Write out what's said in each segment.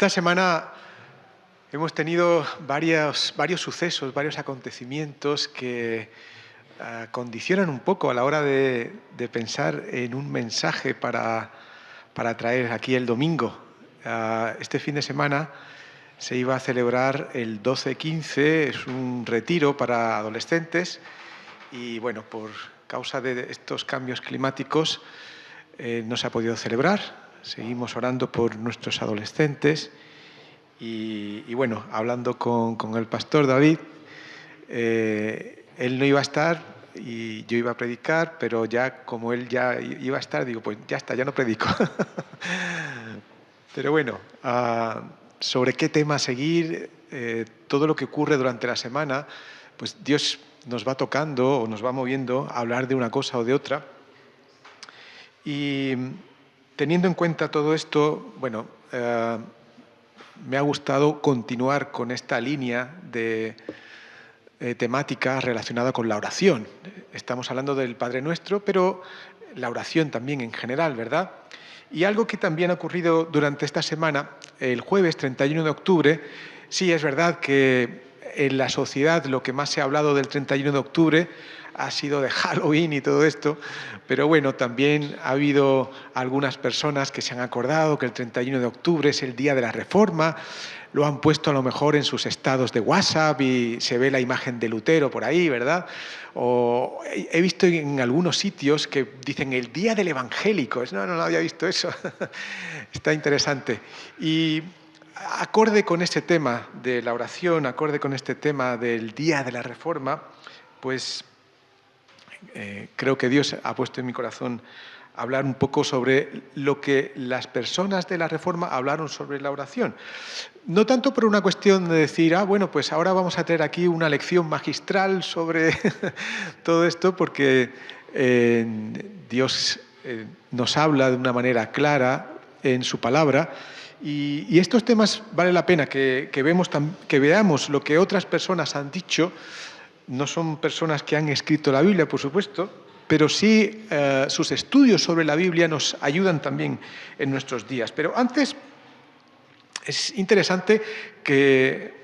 Esta semana hemos tenido varios sucesos, varios acontecimientos que condicionan un poco a la hora de pensar en un mensaje para traer aquí el domingo. Este fin de semana se iba a celebrar el 12-15, es un retiro para adolescentes y bueno, por causa de estos cambios climáticos no se ha podido celebrar. Seguimos orando por nuestros adolescentes y bueno, hablando con el pastor David, él no iba a estar y yo iba a predicar, pero ya como él ya iba a estar, digo, pues ya está, ya no predico. Pero bueno, sobre qué tema seguir, todo lo que ocurre durante la semana, pues Dios nos va tocando o nos va moviendo a hablar de una cosa o de otra. Y teniendo en cuenta todo esto, bueno, me ha gustado continuar con esta línea de temática relacionada con la oración. Estamos hablando del Padre Nuestro, pero la oración también en general, ¿verdad? Y algo que también ha ocurrido durante esta semana, el jueves 31 de octubre, sí es verdad que en la sociedad lo que más se ha hablado del 31 de octubre ha sido de Halloween y todo esto, pero bueno, también ha habido algunas personas que se han acordado que el 31 de octubre es el día de la Reforma, lo han puesto a lo mejor en sus estados de WhatsApp y se ve la imagen de Lutero por ahí, ¿verdad? O he visto en algunos sitios que dicen el día del evangélico. No había visto eso. Está interesante. Y acorde con este tema de la oración, acorde con este tema del día de la Reforma, pues creo que Dios ha puesto en mi corazón hablar un poco sobre lo que las personas de la Reforma hablaron sobre la oración. No tanto por una cuestión de decir, bueno, pues ahora vamos a tener aquí una lección magistral sobre todo esto, porque Dios nos habla de una manera clara en su palabra, y estos temas vale la pena que veamos lo que otras personas han dicho. No son personas que han escrito la Biblia, por supuesto, pero sí sus estudios sobre la Biblia nos ayudan también en nuestros días. Pero antes es interesante que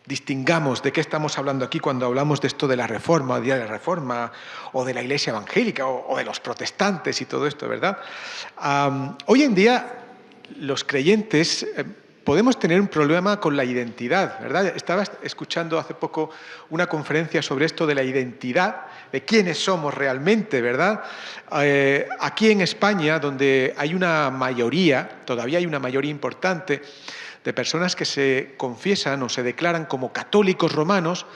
distingamos de qué estamos hablando aquí cuando hablamos de esto de la Reforma, Día de la Reforma, o de la Iglesia Evangélica, o de los protestantes y todo esto, ¿verdad? Hoy en día los creyentes podemos tener un problema con la identidad, ¿verdad? Estaba escuchando hace poco una conferencia sobre esto de la identidad, de quiénes somos realmente, ¿verdad? Aquí en España, donde hay una mayoría, todavía hay una mayoría importante de personas que se confiesan o se declaran como católicos romanos,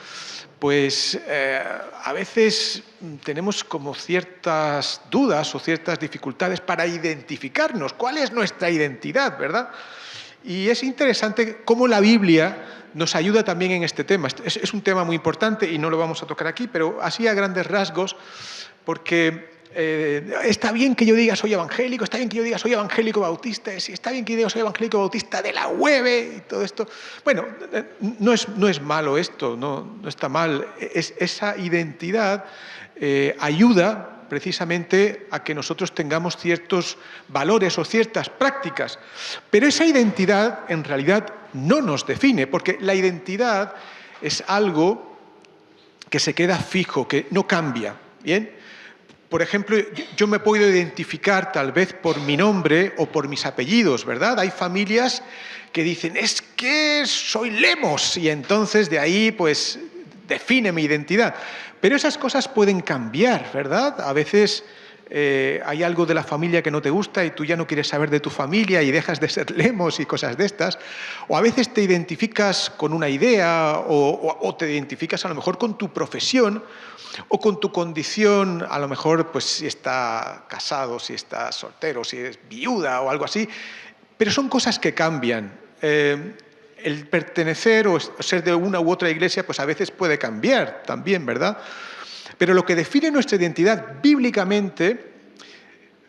pues a veces tenemos como ciertas dudas o ciertas dificultades para identificarnos. ¿Cuál es nuestra identidad, verdad? Y es interesante cómo la Biblia nos ayuda también en este tema. Es un tema muy importante y no lo vamos a tocar aquí, pero así a grandes rasgos, porque está bien que yo diga soy evangélico, está bien que yo diga soy evangélico bautista, está bien que yo diga soy evangélico bautista de la UEB y todo esto. Bueno, no es malo esto, no está mal. Esa identidad ayuda precisamente a que nosotros tengamos ciertos valores o ciertas prácticas. Pero esa identidad en realidad no nos define, porque la identidad es algo que se queda fijo, que no cambia, ¿bien? Por ejemplo, yo me puedo identificar tal vez por mi nombre o por mis apellidos, ¿verdad? Hay familias que dicen, es que soy Lemos, y entonces de ahí pues define mi identidad. Pero esas cosas pueden cambiar, ¿verdad? A veces hay algo de la familia que no te gusta y tú ya no quieres saber de tu familia y dejas de ser Lemos y cosas de estas. O a veces te identificas con una idea o te identificas a lo mejor con tu profesión o con tu condición, a lo mejor pues si está casado, si está soltero, si es viuda o algo así. Pero son cosas que cambian. El pertenecer o ser de una u otra iglesia, pues a veces puede cambiar también, ¿verdad? Pero lo que define nuestra identidad bíblicamente,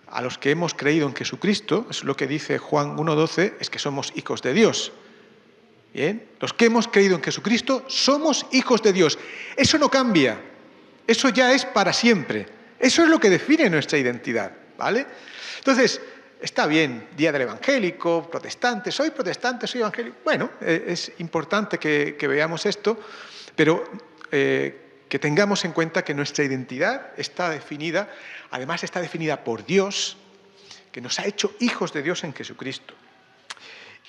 a los que hemos creído en Jesucristo, es lo que dice Juan 1:12, es que somos hijos de Dios. ¿Bien? Los que hemos creído en Jesucristo somos hijos de Dios. Eso no cambia. Eso ya es para siempre. Eso es lo que define nuestra identidad, ¿vale? Entonces, está bien, Día del Evangélico, soy protestante, soy evangélico. Bueno, es importante que veamos esto, pero que tengamos en cuenta que nuestra identidad está definida, además está definida por Dios, que nos ha hecho hijos de Dios en Jesucristo.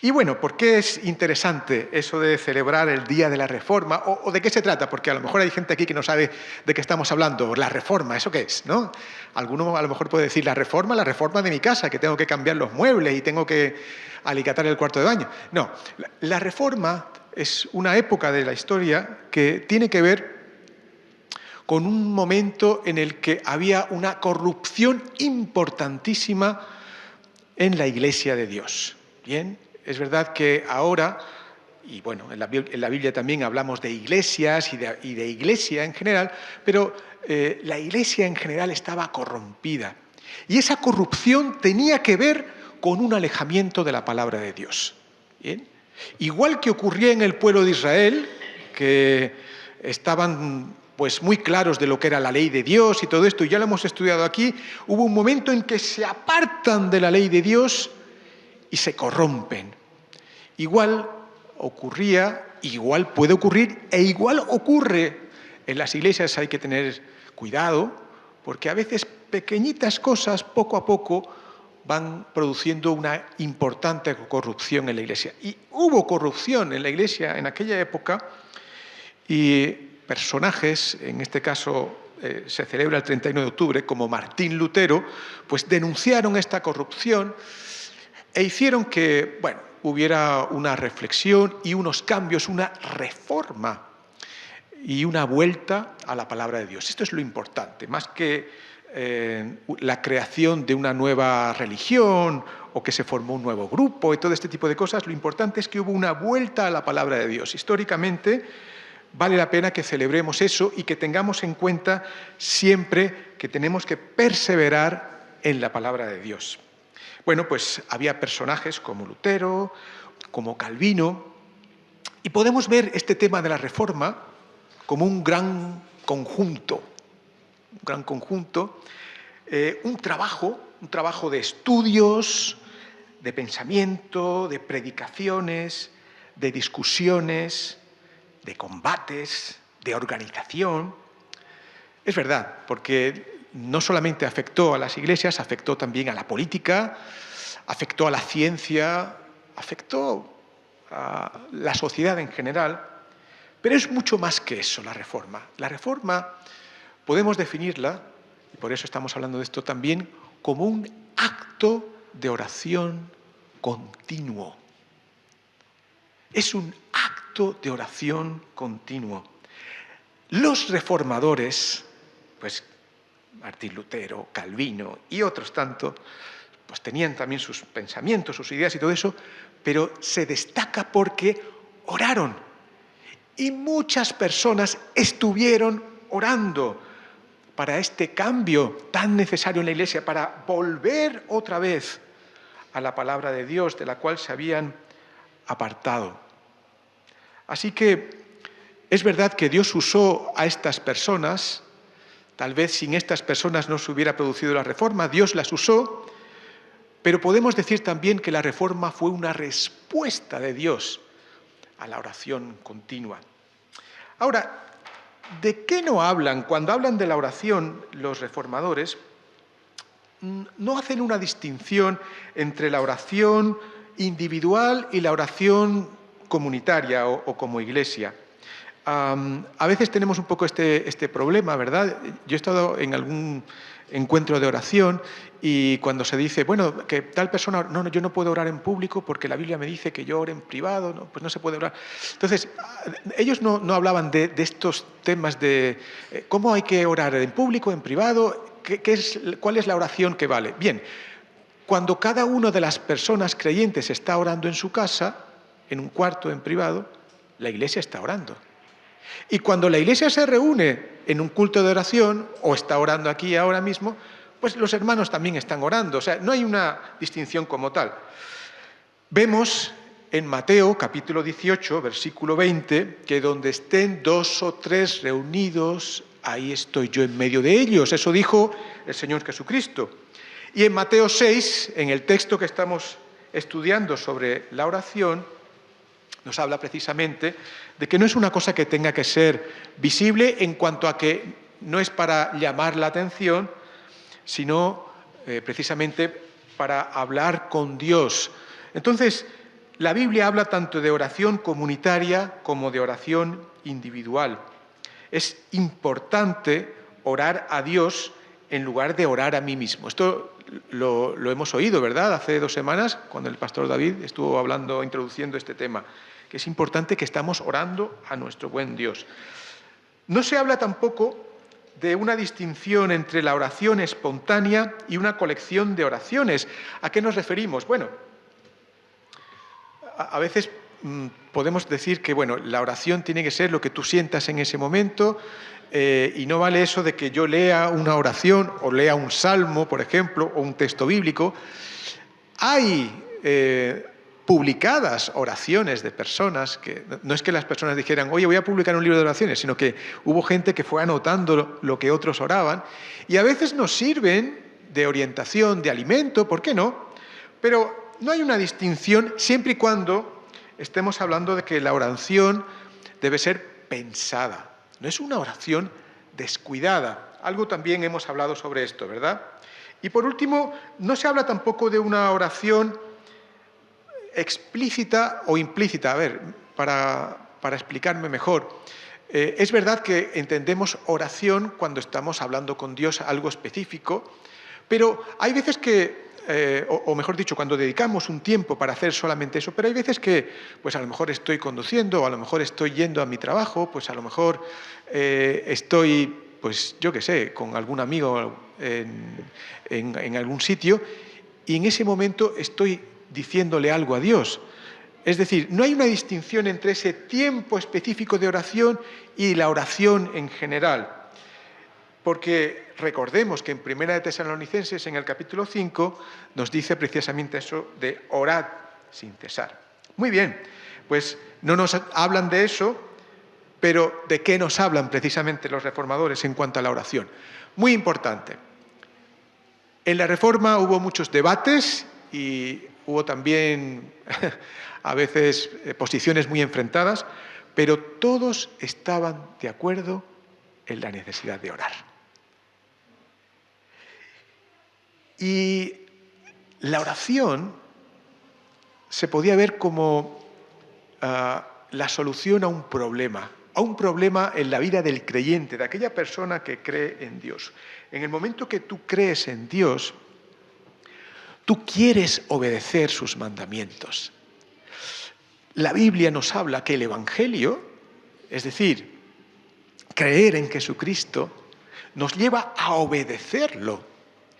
Y bueno, ¿por qué es interesante eso de celebrar el Día de la Reforma? ¿O de qué se trata? Porque a lo mejor hay gente aquí que no sabe de qué estamos hablando. La Reforma, ¿eso qué es? ¿No? Alguno a lo mejor puede decir la reforma de mi casa, que tengo que cambiar los muebles y tengo que alicatar el cuarto de baño. No, la Reforma es una época de la historia que tiene que ver con un momento en el que había una corrupción importantísima en la Iglesia de Dios. Bien, es verdad que ahora, y bueno, en la Biblia también hablamos de iglesias y de iglesia en general, pero la iglesia en general estaba corrompida. Y esa corrupción tenía que ver con un alejamiento de la palabra de Dios. ¿Bien? Igual que ocurría en el pueblo de Israel, que estaban pues muy claros de lo que era la ley de Dios y todo esto, y ya lo hemos estudiado aquí, hubo un momento en que se apartan de la ley de Dios y se corrompen. Igual ocurría, igual puede ocurrir e igual ocurre en las iglesias. Hay que tener cuidado porque a veces pequeñitas cosas poco a poco van produciendo una importante corrupción en la iglesia. Y hubo corrupción en la iglesia en aquella época y personajes, en este caso se celebra el 31 de octubre, como Martín Lutero, pues denunciaron esta corrupción e hicieron que, bueno, hubiera una reflexión y unos cambios, una reforma y una vuelta a la palabra de Dios. Esto es lo importante, más que la creación de una nueva religión o que se formó un nuevo grupo y todo este tipo de cosas. Lo importante es que hubo una vuelta a la palabra de Dios. Históricamente vale la pena que celebremos eso y que tengamos en cuenta siempre que tenemos que perseverar en la palabra de Dios. Bueno, pues había personajes como Lutero, como Calvino, y podemos ver este tema de la Reforma como un gran conjunto, un trabajo de estudios, de pensamiento, de predicaciones, de discusiones, de combates, de organización. Es verdad, porque no solamente afectó a las iglesias, afectó también a la política, afectó a la ciencia, afectó a la sociedad en general, pero es mucho más que eso la Reforma. La Reforma podemos definirla, y por eso estamos hablando de esto también, como un acto de oración continuo. Es un acto de oración continuo. Los reformadores, pues Martín Lutero, Calvino y otros tanto, pues tenían también sus pensamientos, sus ideas y todo eso, pero se destaca porque oraron. Y muchas personas estuvieron orando para este cambio tan necesario en la Iglesia, para volver otra vez a la palabra de Dios, de la cual se habían apartado. Así que es verdad que Dios usó a estas personas. Tal vez sin estas personas no se hubiera producido la Reforma, Dios las usó, pero podemos decir también que la Reforma fue una respuesta de Dios a la oración continua. Ahora, ¿de qué no hablan? Cuando hablan de la oración, los reformadores no hacen una distinción entre la oración individual y la oración comunitaria o como iglesia. A veces tenemos un poco este problema, ¿verdad? Yo he estado en algún encuentro de oración y cuando se dice, bueno, que tal persona, no, yo no puedo orar en público porque la Biblia me dice que yo ore en privado, no, pues no se puede orar. Entonces, ellos no hablaban de estos temas de cómo hay que orar en público, en privado, cuál es la oración que vale. Bien, cuando cada una de las personas creyentes está orando en su casa, en un cuarto, en privado, la Iglesia está orando. Y cuando la Iglesia se reúne en un culto de oración, o está orando aquí ahora mismo, pues los hermanos también están orando. O sea, no hay una distinción como tal. Vemos en Mateo, capítulo 18, versículo 20, que donde estén 2 o 3 reunidos, ahí estoy yo en medio de ellos. Eso dijo el Señor Jesucristo. Y en Mateo 6, en el texto que estamos estudiando sobre la oración, nos habla precisamente de que no es una cosa que tenga que ser visible en cuanto a que no es para llamar la atención, sino precisamente para hablar con Dios. Entonces, la Biblia habla tanto de oración comunitaria como de oración individual. Es importante orar a Dios en lugar de orar a mí mismo. Esto lo hemos oído, ¿verdad? Hace 2 semanas, cuando el pastor David estuvo hablando, introduciendo este tema, que es importante que estamos orando a nuestro buen Dios. No se habla tampoco de una distinción entre la oración espontánea y una colección de oraciones. ¿A qué nos referimos? Bueno, a veces podemos decir que la oración tiene que ser lo que tú sientas en ese momento, y no vale eso de que yo lea una oración o lea un salmo, por ejemplo, o un texto bíblico. Hay publicadas oraciones de personas, que no es que las personas dijeran, oye, voy a publicar un libro de oraciones, sino que hubo gente que fue anotando lo que otros oraban, y a veces nos sirven de orientación, de alimento, ¿por qué no? Pero no hay una distinción siempre y cuando estemos hablando de que la oración debe ser pensada. No es una oración descuidada. Algo también hemos hablado sobre esto, ¿verdad? Y por último, no se habla tampoco de una oración explícita o implícita. A ver, para explicarme mejor. Es verdad que entendemos oración cuando estamos hablando con Dios algo específico, pero hay veces que o mejor dicho, cuando dedicamos un tiempo para hacer solamente eso, pero hay veces que, pues a lo mejor estoy conduciendo, o a lo mejor estoy yendo a mi trabajo, pues a lo mejor estoy, pues yo qué sé, con algún amigo en algún sitio, y en ese momento estoy diciéndole algo a Dios. Es decir, no hay una distinción entre ese tiempo específico de oración y la oración en general. Porque recordemos que en 1 de Tesalonicenses, en el capítulo 5, nos dice precisamente eso de orad sin cesar. Muy bien, pues no nos hablan de eso, pero ¿de qué nos hablan precisamente los reformadores en cuanto a la oración? Muy importante. En la Reforma hubo muchos debates y hubo también a veces posiciones muy enfrentadas, pero todos estaban de acuerdo en la necesidad de orar. Y la oración se podía ver como la solución a un problema en la vida del creyente, de aquella persona que cree en Dios. En el momento que tú crees en Dios, tú quieres obedecer sus mandamientos. La Biblia nos habla que el Evangelio, es decir, creer en Jesucristo, nos lleva a obedecerlo.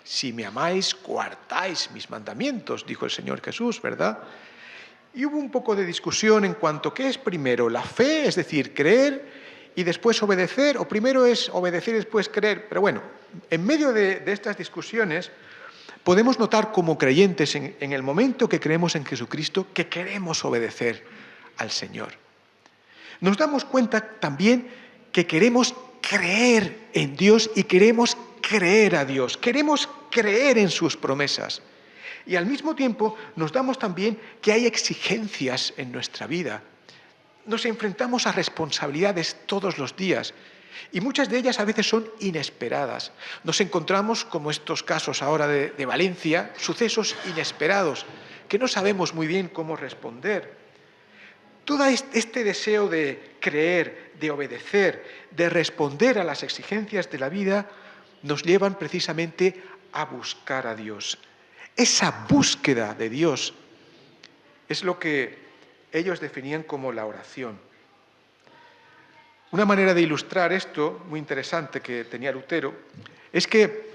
Si me amáis, guardáis mis mandamientos, dijo el Señor Jesús, ¿verdad? Y hubo un poco de discusión en cuanto a qué es primero, la fe, es decir, creer y después obedecer, o primero es obedecer y después creer. Pero bueno, en medio de estas discusiones podemos notar como creyentes en el momento que creemos en Jesucristo que queremos obedecer al Señor. Nos damos cuenta también que queremos creer en Dios y queremos creer a Dios, queremos creer en sus promesas. Y al mismo tiempo nos damos también que hay exigencias en nuestra vida. Nos enfrentamos a responsabilidades todos los días y muchas de ellas a veces son inesperadas. Nos encontramos, como estos casos ahora de Valencia, sucesos inesperados que no sabemos muy bien cómo responder. Todo este deseo de creer, de obedecer, de responder a las exigencias de la vida nos llevan precisamente a buscar a Dios. Esa búsqueda de Dios es lo que ellos definían como la oración. Una manera de ilustrar esto, muy interesante, que tenía Lutero, es que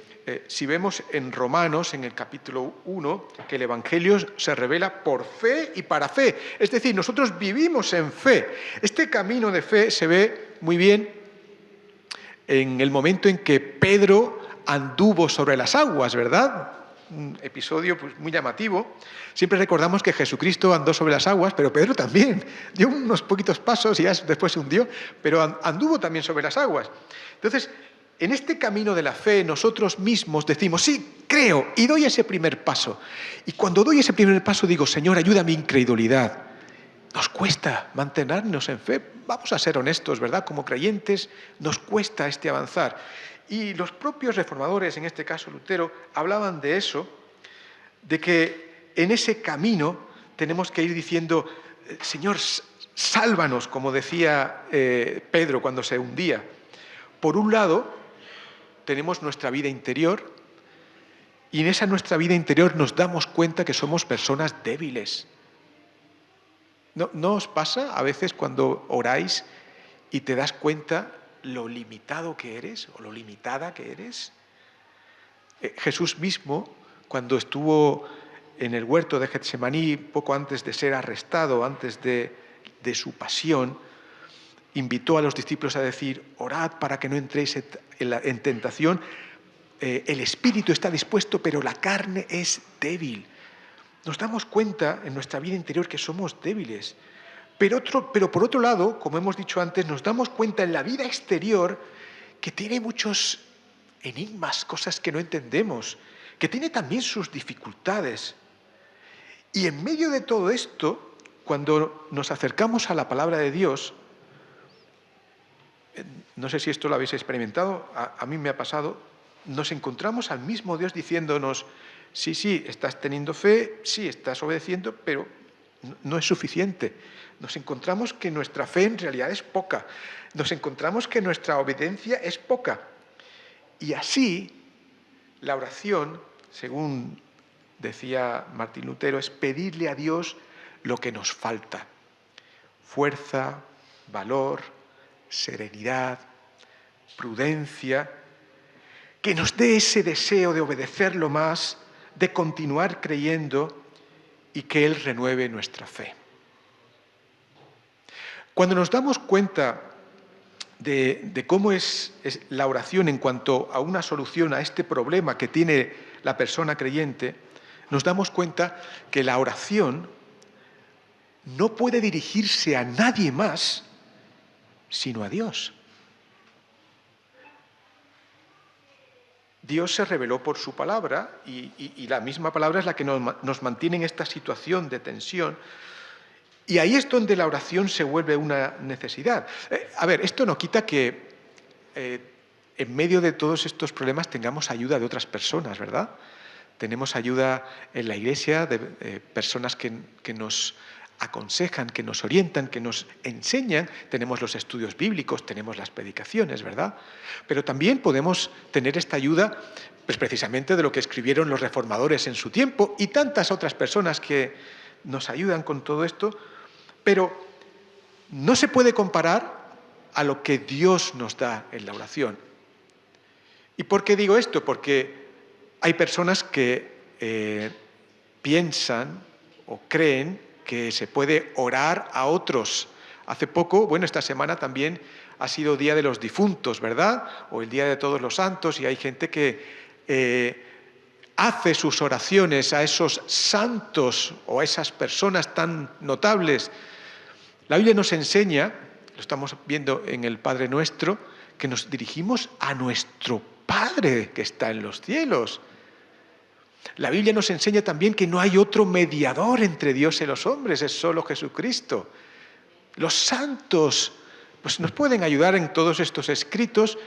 si vemos en Romanos, en el capítulo 1, que el Evangelio se revela por fe y para fe. Es decir, nosotros vivimos en fe. Este camino de fe se ve muy bien en el momento en que Pedro anduvo sobre las aguas, ¿verdad? Un episodio pues, muy llamativo. Siempre recordamos que Jesucristo andó sobre las aguas, pero Pedro también. Dio unos poquitos pasos y ya después se hundió, pero anduvo también sobre las aguas. Entonces, en este camino de la fe nosotros mismos decimos, sí, creo, y doy ese primer paso. Y cuando doy ese primer paso digo, Señor, ayuda a mi incredulidad. Nos cuesta mantenernos en fe, vamos a ser honestos, ¿verdad? Como creyentes nos cuesta avanzar. Y los propios reformadores, en este caso Lutero, hablaban de eso, de que en ese camino tenemos que ir diciendo, Señor, sálvanos, como decía Pedro cuando se hundía. Por un lado, tenemos nuestra vida interior, y en esa nuestra vida interior nos damos cuenta que somos personas débiles. ¿No os pasa a veces cuando oráis y te das cuenta lo limitado que eres o lo limitada que eres? Jesús mismo, cuando estuvo en el huerto de Getsemaní, poco antes de ser arrestado, antes de su pasión, invitó a los discípulos a decir, orad para que no entréis en tentación, el espíritu está dispuesto, pero la carne es débil. Nos damos cuenta en nuestra vida interior que somos débiles. Pero por otro lado, como hemos dicho antes, nos damos cuenta en la vida exterior que tiene muchos enigmas, cosas que no entendemos, que tiene también sus dificultades. Y en medio de todo esto, cuando nos acercamos a la palabra de Dios, no sé si esto lo habéis experimentado, a mí me ha pasado, nos encontramos al mismo Dios diciéndonos, sí, estás teniendo fe, sí, estás obedeciendo, pero no es suficiente. Nos encontramos que nuestra fe en realidad es poca. Nos encontramos que nuestra obediencia es poca. Y así, la oración, según decía Martín Lutero, es pedirle a Dios lo que nos falta. Fuerza, valor, serenidad, prudencia, que nos dé ese deseo de obedecerlo más, de continuar creyendo y que Él renueve nuestra fe. Cuando nos damos cuenta de cómo es la oración en cuanto a una solución a este problema que tiene la persona creyente, nos damos cuenta que la oración no puede dirigirse a nadie más sino a Dios. Dios se reveló por su palabra y la misma palabra es la que nos mantiene en esta situación de tensión. Y ahí es donde la oración se vuelve una necesidad. Esto no quita que en medio de todos estos problemas tengamos ayuda de otras personas, ¿verdad? Tenemos ayuda en la Iglesia de personas que nos aconsejan, que nos orientan, que nos enseñan. Tenemos los estudios bíblicos, tenemos las predicaciones, ¿verdad? Pero también podemos tener esta ayuda pues precisamente de lo que escribieron los reformadores en su tiempo y tantas otras personas que nos ayudan con todo esto, pero no se puede comparar a lo que Dios nos da en la oración. ¿Y por qué digo esto? Porque hay personas que piensan o creen que se puede orar a otros. Hace poco, esta semana también ha sido Día de los Difuntos, ¿verdad? O el Día de Todos los Santos, y hay gente que hace sus oraciones a esos santos o a esas personas tan notables. La Biblia nos enseña, lo estamos viendo en el Padre Nuestro, que nos dirigimos a nuestro Padre que está en los cielos. La Biblia nos enseña también que no hay otro mediador entre Dios y los hombres, es solo Jesucristo. Los santos pues nos pueden ayudar en todos estos escritos,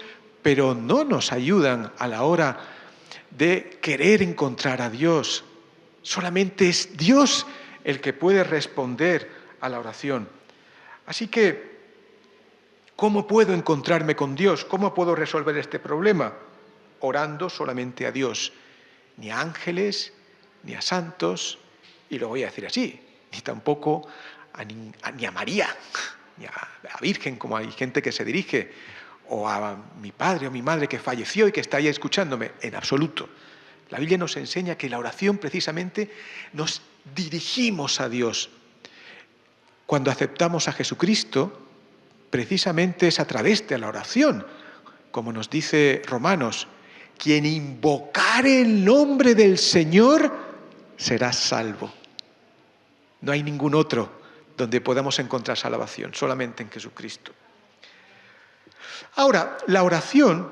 pero no nos ayudan a la hora de querer encontrar a Dios. Solamente es Dios el que puede responder a la oración. Así que, ¿cómo puedo encontrarme con Dios? ¿Cómo puedo resolver este problema? Orando solamente a Dios. Ni a ángeles, ni a santos, y lo voy a decir así, ni tampoco ni a María, ni a la Virgen, como hay gente que se dirige, o a mi padre o mi madre que falleció y que está ahí escuchándome, en absoluto. La Biblia nos enseña que la oración precisamente nos dirigimos a Dios. Cuando aceptamos a Jesucristo, precisamente es a través de la oración, como nos dice Romanos, quien invocare el nombre del Señor será salvo. No hay ningún otro donde podamos encontrar salvación, solamente en Jesucristo. Ahora, la oración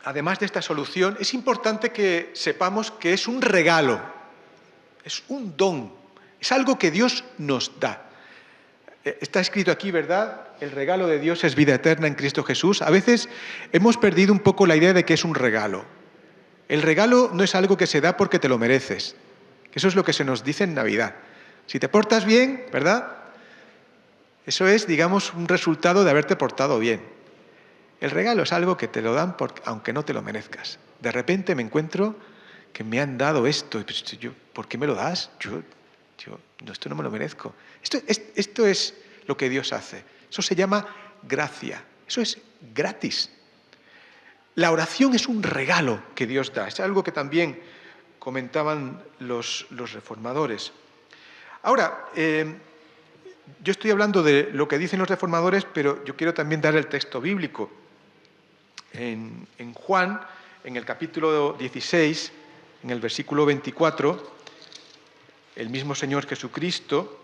además de esta solución, es importante que sepamos que es un regalo, es un don, es algo que Dios nos da. Está escrito aquí, ¿verdad? El regalo de Dios es vida eterna en Cristo Jesús. A veces hemos perdido un poco la idea de que es un regalo. El regalo no es algo que se da porque te lo mereces. Eso es lo que se nos dice en Navidad. Si te portas bien, ¿verdad? Eso es, digamos, un resultado de haberte portado bien. El regalo es algo que te lo dan aunque no te lo merezcas. De repente me encuentro que me han dado esto. ¿Por qué me lo das? Esto no me lo merezco. Esto es lo que Dios hace. Eso se llama gracia. Eso es gratis. La oración es un regalo que Dios da. Es algo que también comentaban los reformadores. Ahora, yo estoy hablando de lo que dicen los reformadores, pero yo quiero también dar el texto bíblico. En Juan, en el capítulo 16, en el versículo 24, el mismo Señor Jesucristo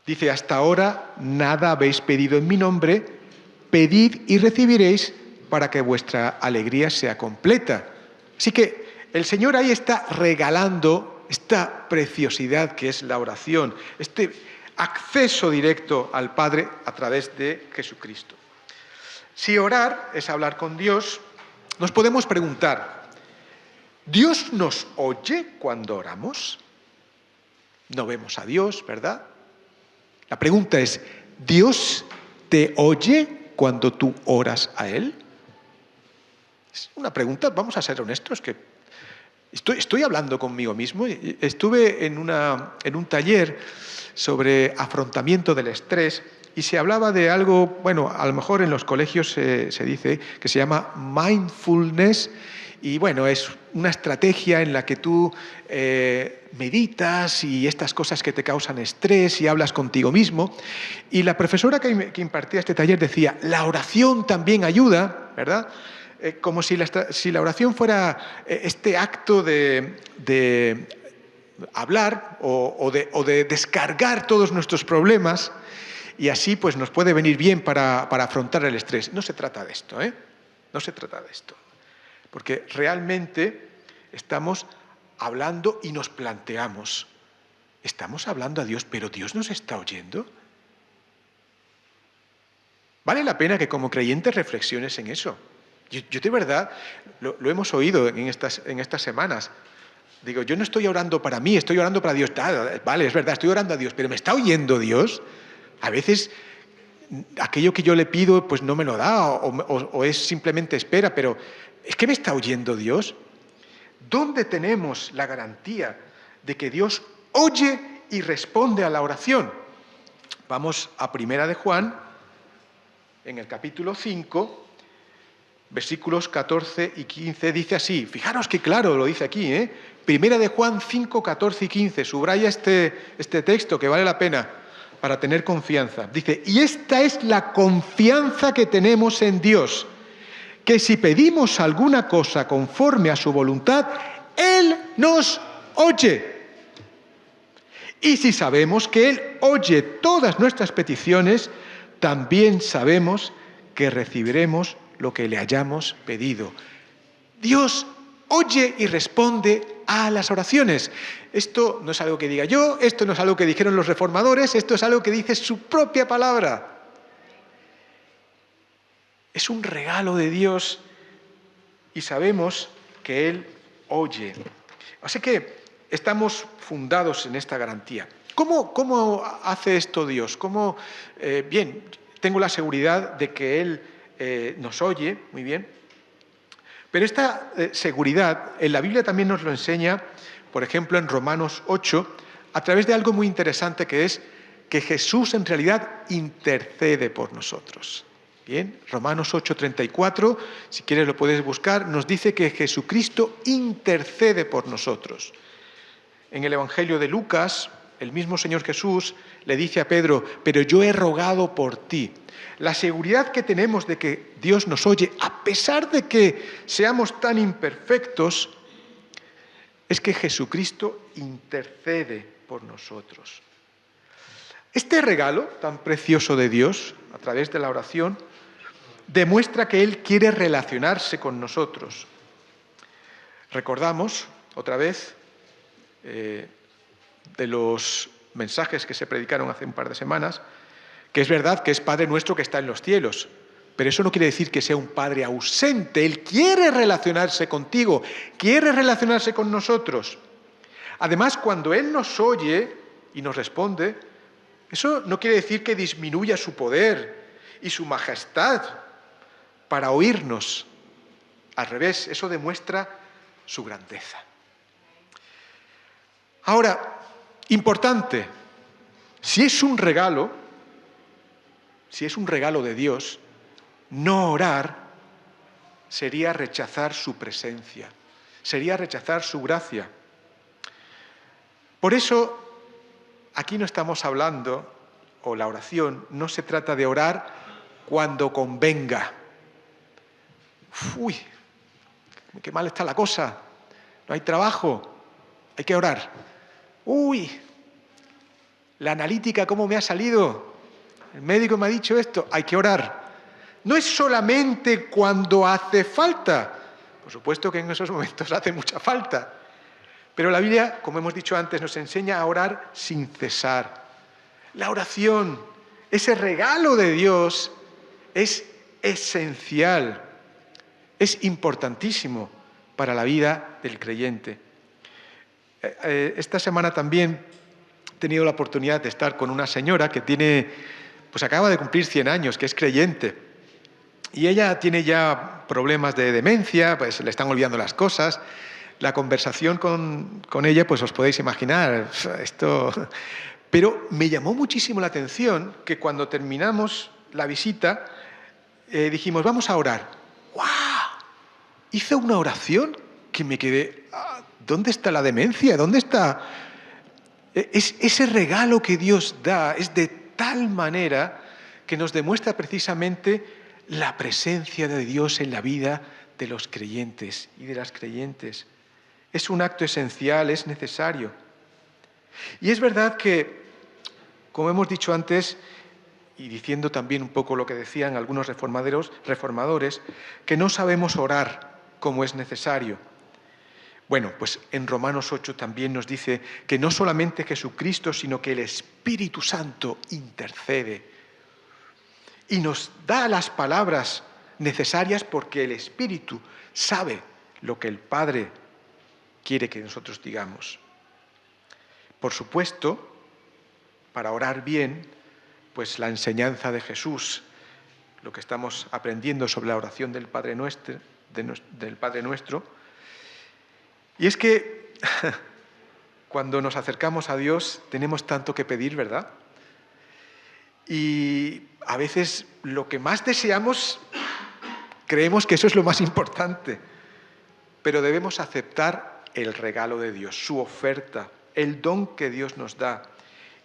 dice: hasta ahora nada habéis pedido en mi nombre, pedid y recibiréis para que vuestra alegría sea completa. Así que el Señor ahí está regalando esta preciosidad que es la oración, este acceso directo al Padre a través de Jesucristo. Si orar es hablar con Dios, nos podemos preguntar: ¿Dios nos oye cuando oramos? No vemos a Dios, ¿verdad? La pregunta es: ¿Dios te oye cuando tú oras a Él? Es una pregunta, vamos a ser honestos, que estoy hablando conmigo mismo. Estuve en un taller sobre afrontamiento del estrés y se hablaba de algo, bueno, a lo mejor en los colegios se dice que se llama mindfulness. Y bueno, es una estrategia en la que tú meditas y estas cosas que te causan estrés y hablas contigo mismo. Y la profesora que impartía este taller decía: la oración también ayuda, ¿verdad? Como si la oración fuera este acto de hablar o de descargar todos nuestros problemas, y así pues nos puede venir bien para afrontar el estrés. No se trata de esto, ¿eh? No se trata de esto. Porque realmente estamos hablando y nos planteamos: ¿estamos hablando a Dios, pero Dios nos está oyendo? Vale la pena que como creyentes reflexiones en eso. Yo de verdad, lo hemos oído en estas semanas. Digo, yo no estoy orando para mí, estoy orando para Dios. Vale, es verdad, estoy orando a Dios, pero ¿me está oyendo Dios? A veces aquello que yo le pido pues no me lo da o es simplemente espera, pero ¿es que me está oyendo Dios? ¿Dónde tenemos la garantía de que Dios oye y responde a la oración? Vamos a Primera de Juan, en el capítulo 5, versículos 14 y 15, dice así. Fijaros que claro lo dice aquí, ¿eh? Primera de Juan 5, 14 y 15. Subraya este texto que vale la pena para tener confianza. Dice: y esta es la confianza que tenemos en Dios, que si pedimos alguna cosa conforme a su voluntad, Él nos oye. Y si sabemos que Él oye todas nuestras peticiones, también sabemos que recibiremos lo que le hayamos pedido. Dios oye y responde a las oraciones. Esto no es algo que diga yo, esto no es algo que dijeron los reformadores, esto es algo que dice su propia palabra. Es un regalo de Dios y sabemos que Él oye. Así que estamos fundados en esta garantía. ¿Cómo hace esto Dios? Bien, tengo la seguridad de que Él nos oye, muy bien, pero esta seguridad en la Biblia también nos lo enseña, por ejemplo, en Romanos 8, a través de algo muy interesante, que es que Jesús en realidad intercede por nosotros. Bien, Romanos 8:34, si quieres lo puedes buscar, nos dice que Jesucristo intercede por nosotros. En el Evangelio de Lucas, el mismo Señor Jesús le dice a Pedro: pero yo he rogado por ti. La seguridad que tenemos de que Dios nos oye, a pesar de que seamos tan imperfectos, es que Jesucristo intercede por nosotros. Este regalo tan precioso de Dios, a través de la oración, demuestra que Él quiere relacionarse con nosotros. Recordamos, otra vez, de los mensajes que se predicaron hace un par de semanas, que es verdad que es Padre nuestro que está en los cielos, pero eso no quiere decir que sea un Padre ausente. Él quiere relacionarse contigo, quiere relacionarse con nosotros. Además, cuando Él nos oye y nos responde, eso no quiere decir que disminuya su poder y su majestad para oírnos. Al revés, eso demuestra su grandeza. Ahora, importante, si es un regalo de Dios, no orar sería rechazar su presencia, sería rechazar su gracia. Por eso, aquí no estamos hablando, o la oración, no se trata de orar cuando convenga. Uy, qué mal está la cosa, no hay trabajo, hay que orar. Uy, la analítica, ¿cómo me ha salido? El médico me ha dicho esto, hay que orar. No es solamente cuando hace falta, por supuesto que en esos momentos hace mucha falta, pero la Biblia, como hemos dicho antes, nos enseña a orar sin cesar. La oración, ese regalo de Dios, es esencial, es importantísimo para la vida del creyente. Esta semana también he tenido la oportunidad de estar con una señora que acaba de cumplir 100 años, que es creyente. Y ella tiene ya problemas de demencia, pues le están olvidando las cosas. La conversación con ella, pues os podéis imaginar, esto... Pero me llamó muchísimo la atención que cuando terminamos la visita, dijimos, vamos a orar. ¡Guau! Hizo una oración que me quedé, ¿dónde está la demencia? ¿Dónde está? Ese regalo que Dios da es de tal manera que nos demuestra precisamente la presencia de Dios en la vida de los creyentes y de las creyentes. Es un acto esencial, es necesario. Y es verdad que, como hemos dicho antes, y diciendo también un poco lo que decían algunos reformadores, que no sabemos orar como es necesario. Bueno, pues en Romanos 8 también nos dice que no solamente Jesucristo, sino que el Espíritu Santo intercede y nos da las palabras necesarias porque el Espíritu sabe lo que el Padre quiere que nosotros digamos. Por supuesto, para orar bien, pues la enseñanza de Jesús, lo que estamos aprendiendo sobre la oración del Padre Nuestro, y es que cuando nos acercamos a Dios tenemos tanto que pedir, ¿verdad? Y a veces lo que más deseamos, creemos que eso es lo más importante, pero debemos aceptar el regalo de Dios, su oferta, el don que Dios nos da,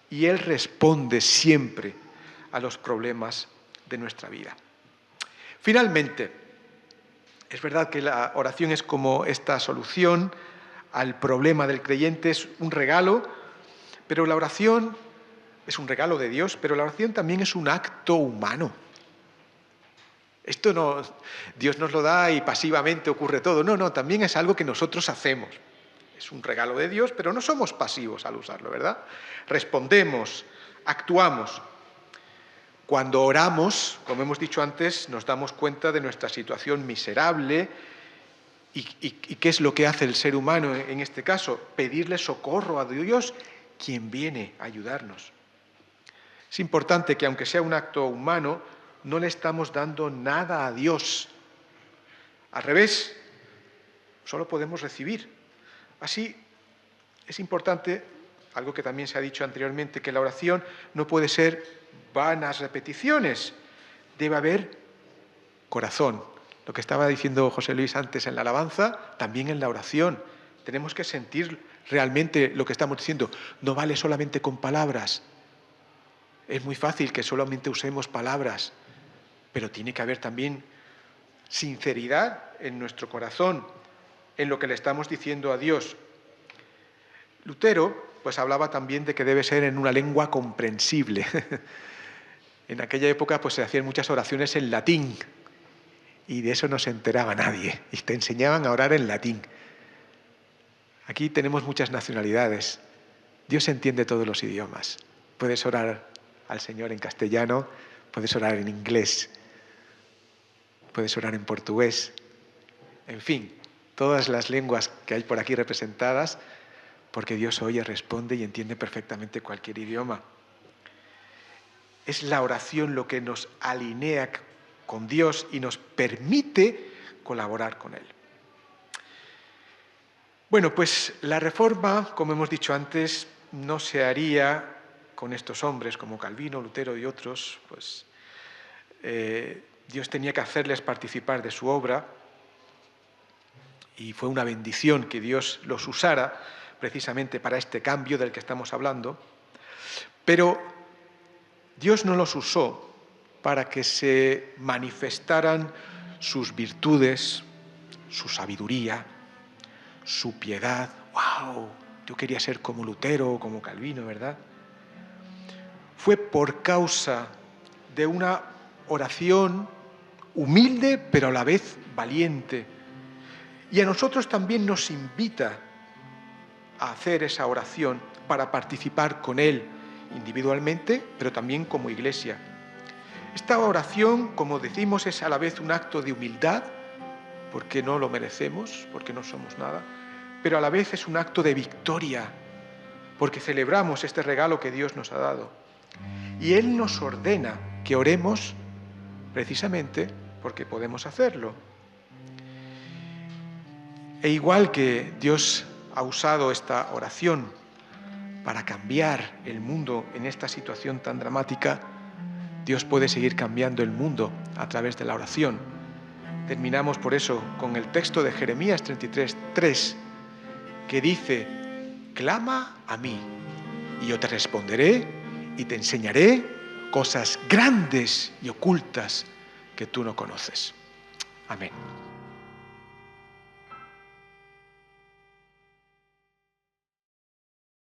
y Él responde siempre a los problemas de nuestra vida. Finalmente, es verdad que la oración es como esta solución al problema del creyente, es un regalo, pero la oración es un regalo de Dios, pero la oración también es un acto humano. Esto no, Dios nos lo da y pasivamente ocurre todo. No, también es algo que nosotros hacemos. Es un regalo de Dios, pero no somos pasivos al usarlo, ¿verdad? Respondemos, actuamos. Cuando oramos, como hemos dicho antes, nos damos cuenta de nuestra situación miserable y ¿qué es lo que hace el ser humano en este caso? Pedirle socorro a Dios, quien viene a ayudarnos. Es importante que, aunque sea un acto humano, no le estamos dando nada a Dios. Al revés, solo podemos recibir. Así, es importante, algo que también se ha dicho anteriormente, que la oración no puede ser vanas repeticiones. Debe haber corazón. Lo que estaba diciendo José Luis antes en la alabanza, también en la oración. Tenemos que sentir realmente lo que estamos diciendo. No vale solamente con palabras. Es muy fácil que solamente usemos palabras, pero tiene que haber también sinceridad en nuestro corazón, en lo que le estamos diciendo a Dios. Lutero, pues hablaba también de que debe ser en una lengua comprensible. En aquella época, pues se hacían muchas oraciones en latín, y de eso no se enteraba nadie, y te enseñaban a orar en latín. Aquí tenemos muchas nacionalidades. Dios entiende todos los idiomas. Puedes orar al Señor en castellano, puedes orar en inglés, puedes orar en portugués, en fin, todas las lenguas que hay por aquí representadas, porque Dios oye, responde y entiende perfectamente cualquier idioma. Es la oración lo que nos alinea con Dios y nos permite colaborar con Él. Bueno, pues la reforma, como hemos dicho antes, no se haría con estos hombres como Calvino, Lutero y otros, pues Dios tenía que hacerles participar de su obra y fue una bendición que Dios los usara precisamente para este cambio del que estamos hablando, pero Dios no los usó para que se manifestaran sus virtudes, su sabiduría, su piedad. ¡Wow! Yo quería ser como Lutero o como Calvino, ¿verdad? Fue por causa de una oración humilde, pero a la vez valiente. Y a nosotros también nos invita a hacer esa oración para participar con Él individualmente, pero también como iglesia. Esta oración, como decimos, es a la vez un acto de humildad, porque no lo merecemos, porque no somos nada, pero a la vez es un acto de victoria, porque celebramos este regalo que Dios nos ha dado. Y Él nos ordena que oremos precisamente porque podemos hacerlo. E igual que Dios ha usado esta oración para cambiar el mundo en esta situación tan dramática, Dios puede seguir cambiando el mundo a través de la oración. Terminamos por eso con el texto de Jeremías 33:3, que dice: clama a mí, y yo te responderé y te enseñaré cosas grandes y ocultas que tú no conoces. Amén.